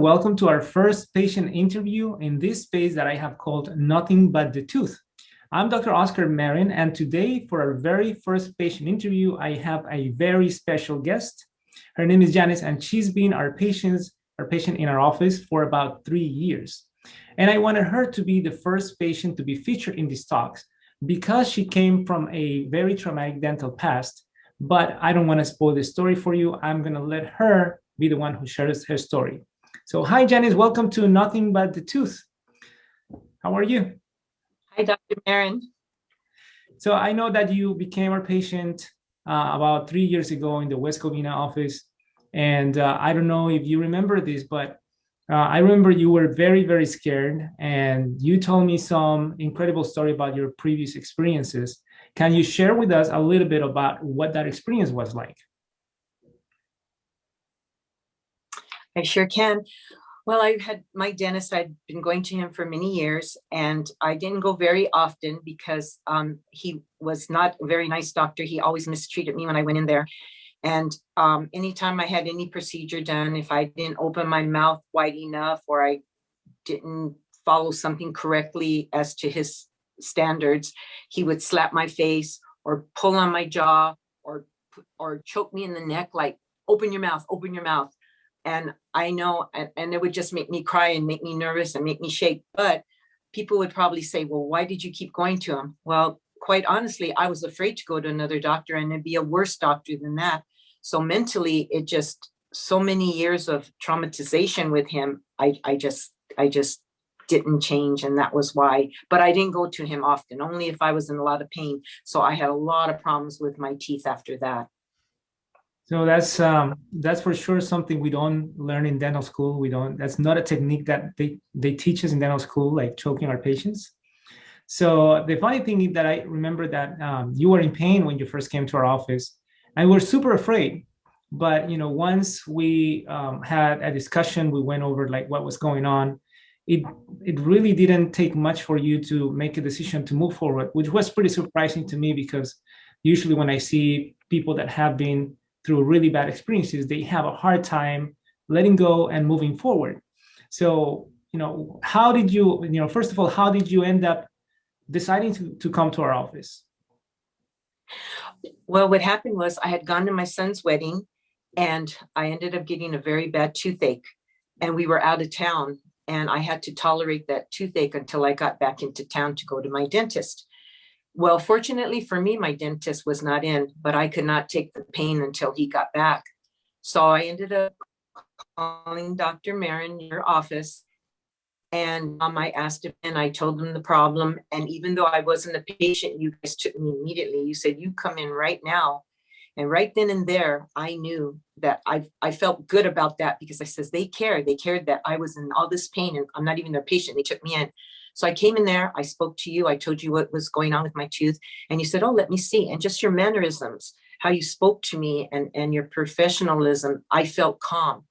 welcome to our first patient interview in this space that I have called Nothing But the Tooth. I'm Dr. Oscar Marin, and today for our very first patient interview, I have a very special guest. Her name is Janice, and she's been our patient in our office for about 3 years. And I wanted her to be the first patient to be featured in these talks because she came from a very traumatic dental past. But I don't want to spoil the story for you. I'm going to let her be the one who shares her story. So hi, Janice. Welcome to Nothing But the Tooth. How are you? Hi, Dr. Marin. So I know that you became our patient about 3 years ago in the West Covina office. And I don't know if you remember this, but I remember you were very, very scared. And you told me some incredible story about your previous experiences. Can you share with us a little bit about what that experience was like? I sure can. Well, I had my dentist, I'd been going to him for many years, and I didn't go very often because he was not a very nice doctor. He always mistreated me when I went in there. And anytime I had any procedure done, if I didn't open my mouth wide enough or I didn't follow something correctly as to his standards, he would slap my face or pull on my jaw or choke me in the neck, like, open your mouth, open your mouth. And I know, and it would just make me cry and make me nervous and make me shake. But people would probably say, well, why did you keep going to him? Well, quite honestly, I was afraid to go to another doctor and it'd be a worse doctor than that. So mentally, it just, so many years of traumatization with him, I just didn't change. And that was why, but I didn't go to him often, only if I was in a lot of pain. So I had a lot of problems with my teeth after that. So that's for sure something we don't learn in dental school. That's not a technique that they teach us in dental school, like choking our patients. So the funny thing is that I remember that you were in pain when you first came to our office, and we were super afraid. But once we had a discussion, we went over like what was going on. It really didn't take much for you to make a decision to move forward, which was pretty surprising to me because usually when I see people that have been through really bad experiences, they have a hard time letting go and moving forward. So, how did you, first of all, how did you end up deciding to come to our office? Well, what happened was I had gone to my son's wedding and I ended up getting a very bad toothache, and we were out of town and I had to tolerate that toothache until I got back into town to go to my dentist. Well, fortunately for me, my dentist was not in, but I could not take the pain until he got back. So I ended up calling Dr. Marin in your office, and I asked him and I told him the problem. And even though I wasn't a patient, you guys took me immediately. You said, you come in right now. And right then and there, I knew that I felt good about that because I says, they cared that I was in all this pain and I'm not even their patient. They took me in. So I came in there, I spoke to you, I told you what was going on with my tooth, and you said, oh, let me see. And just your mannerisms, how you spoke to me and your professionalism, I felt calm.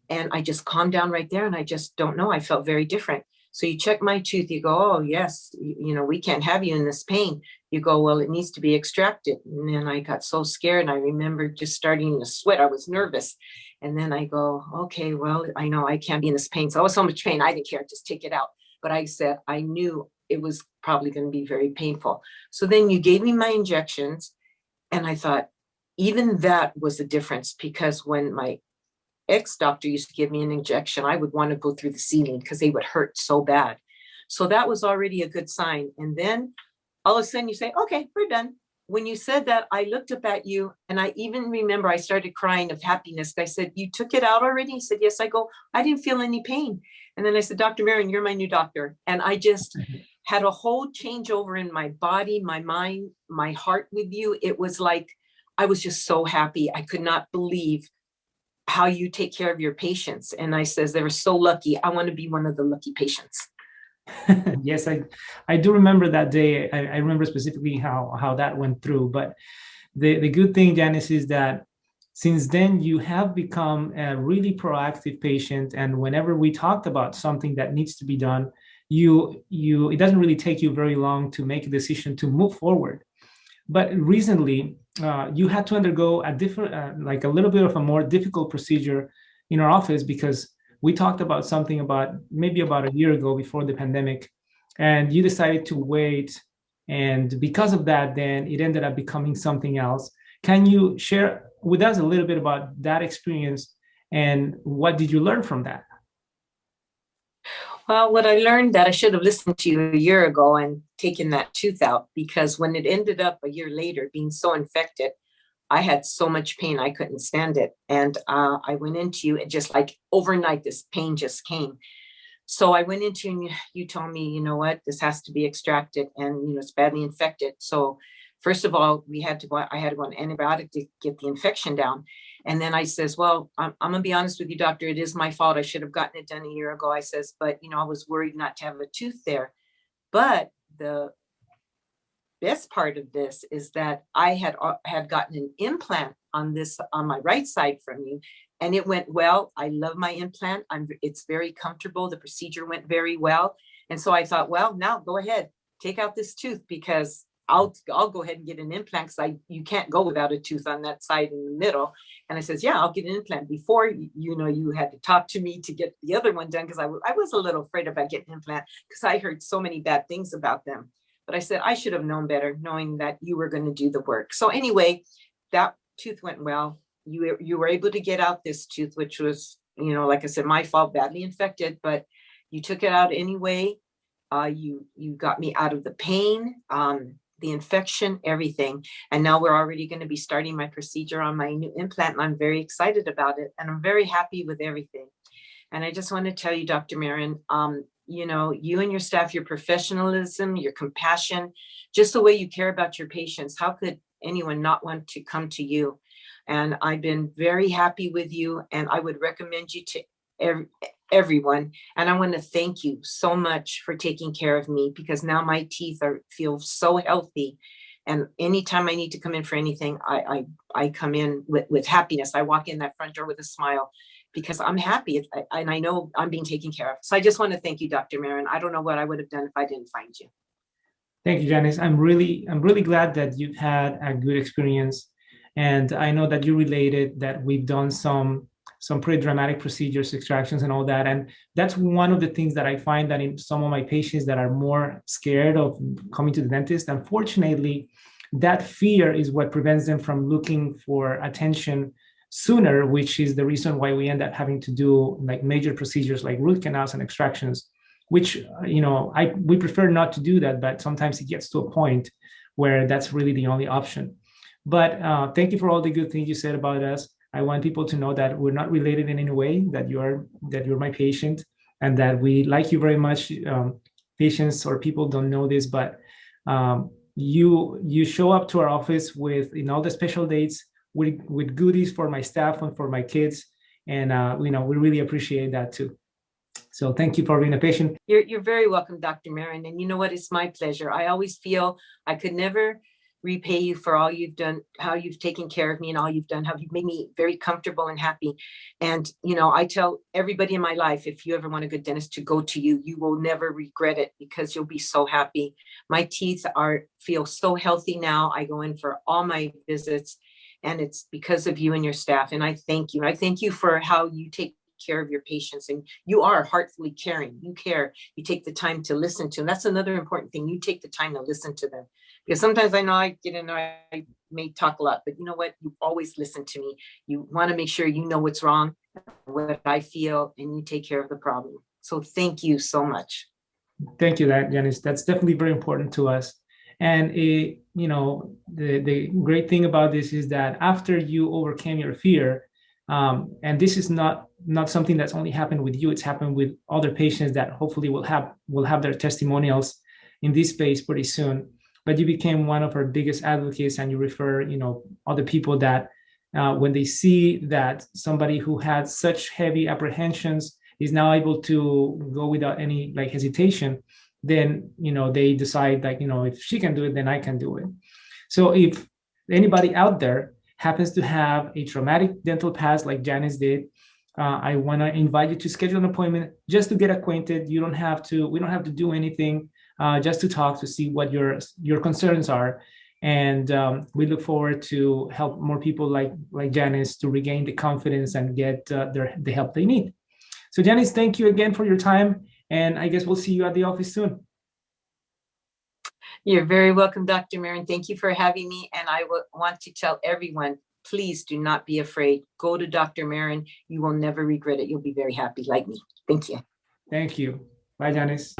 And I just calmed down right there. And I just don't know, I felt very different. So you check my tooth, you go, oh, yes, we can't have you in this pain. You go, well, it needs to be extracted. And then I got so scared. And I remember just starting to sweat. I was nervous. And then I go, okay, well, I know I can't be in this pain. So I was so much pain, I didn't care, just take it out. But I said, I knew it was probably going to be very painful. So then you gave me my injections. And I thought, even that was a difference, because when my ex-doctor used to give me an injection, I would want to go through the ceiling because they would hurt so bad. So that was already a good sign. And then all of a sudden you say, okay, we're done. When you said that, I looked up at you and I even remember I started crying of happiness. I said, you took it out already? He said, yes. I go, I didn't feel any pain. And then I said, Dr. Marin, you're my new doctor. And I just had a whole changeover in my body, my mind, my heart with you. It was like, I was just so happy. I could not believe how you take care of your patients. And I says, they were so lucky. I want to be one of the lucky patients. Yes, I do remember that day. I remember specifically how that went through. But the good thing, Janice, is that since then you have become a really proactive patient. And whenever we talk about something that needs to be done, it doesn't really take you very long to make a decision to move forward. But recently, you had to undergo a different, like a little bit of a more difficult procedure in our office because we talked about something about maybe about a year ago before the pandemic, and you decided to wait. And because of that, then it ended up becoming something else. Can you share with us a little bit about that experience and what did you learn from that? Well, what I learned that I should have listened to you a year ago and taken that tooth out, because when it ended up a year later being so infected, I had so much pain I couldn't stand it. And I went into you and just like overnight, this pain just came. So I went into you and you told me, you know what, this has to be extracted and it's badly infected. So first of all, I had to go on antibiotic to get the infection down. And then I says, well, I'm gonna be honest with you, doctor, it is my fault. I should have gotten it done a year ago. I says, but I was worried not to have a tooth there. But the best part of this is that I had gotten an implant on my right side from you, and it went well. I love my implant. It's very comfortable. The procedure went very well, and so I thought, well, now go ahead, take out this tooth, because I'll go ahead and get an implant, because you can't go without a tooth on that side in the middle. And I says, yeah, I'll get an implant. Before, you had to talk to me to get the other one done, because I was a little afraid about getting an implant, because I heard so many bad things about them. But I said, I should have known better, knowing that you were going to do the work. So anyway, that tooth went well. You were able to get out this tooth, which was, like I said, my fault, badly infected, but you took it out anyway. You got me out of the pain, the infection, everything. And now we're already going to be starting my procedure on my new implant. And I'm very excited about it. And I'm very happy with everything. And I just want to tell you, Dr. Marin, you and your staff, your professionalism, your compassion, just the way you care about your patients, how could anyone not want to come to you? And I've been very happy with you, and I would recommend you to everyone. And I want to thank you so much for taking care of me, because now my teeth feel so healthy. And anytime I need to come in for anything, I come in with happiness. I walk in that front door with a smile, because I'm happy and I know I'm being taken care of. So I just want to thank you, Dr. Marin. I don't know what I would have done if I didn't find you. Thank you, Janice. I'm really glad that you've had a good experience. And I know that you related that we've done some pretty dramatic procedures, extractions and all that. And that's one of the things that I find that in some of my patients that are more scared of coming to the dentist, unfortunately, that fear is what prevents them from looking for attention sooner, which is the reason why we end up having to do like major procedures like root canals and extractions, which we prefer not to do that, but sometimes it gets to a point where that's really the only option. But thank you for all the good things you said about us. I want people to know that we're not related in any way, that you're my patient, and that we like you very much. Patients or people don't know this, but you show up to our office with all the special dates, with goodies for my staff and for my kids. And, we really appreciate that too. So thank you for being a patient. You're very welcome, Dr. Marin. And you know what? It's my pleasure. I always feel I could never repay you for all you've done, how you've taken care of me and all you've done, how you've made me very comfortable and happy. And, I tell everybody in my life, if you ever want a good dentist, to go to you, you will never regret it, because you'll be so happy. My teeth feel so healthy now. I go in for all my visits, and it's because of you and your staff. And I thank you. I thank you for how you take care of your patients, and you are heartfully caring. You care. You take the time to listen to them. That's another important thing. You take the time to listen to them, because sometimes I know I get in there, I may talk a lot, but you know what? You always listen to me. You want to make sure you know what's wrong, what I feel, and you take care of the problem. So thank you so much. Thank you, Janice. That's definitely very important to us. And the great thing about this is that after you overcame your fear, and this is not something that's only happened with you, it's happened with other patients that hopefully will have their testimonials in this space pretty soon. But you became one of our biggest advocates, and you refer other people that when they see that somebody who had such heavy apprehensions is now able to go without any hesitation, then they decide if she can do it, then I can do it. So if anybody out there happens to have a traumatic dental past like Janice did, I want to invite you to schedule an appointment just to get acquainted. We don't have to do anything, just to talk, to see what your concerns are. And we look forward to help more people like Janice to regain the confidence and get the help they need. So Janice, thank you again for your time. And I guess we'll see you at the office soon. You're very welcome, Dr. Marin. Thank you for having me. And I want to tell everyone, please do not be afraid. Go to Dr. Marin. You will never regret it. You'll be very happy like me. Thank you. Thank you. Bye, Janice.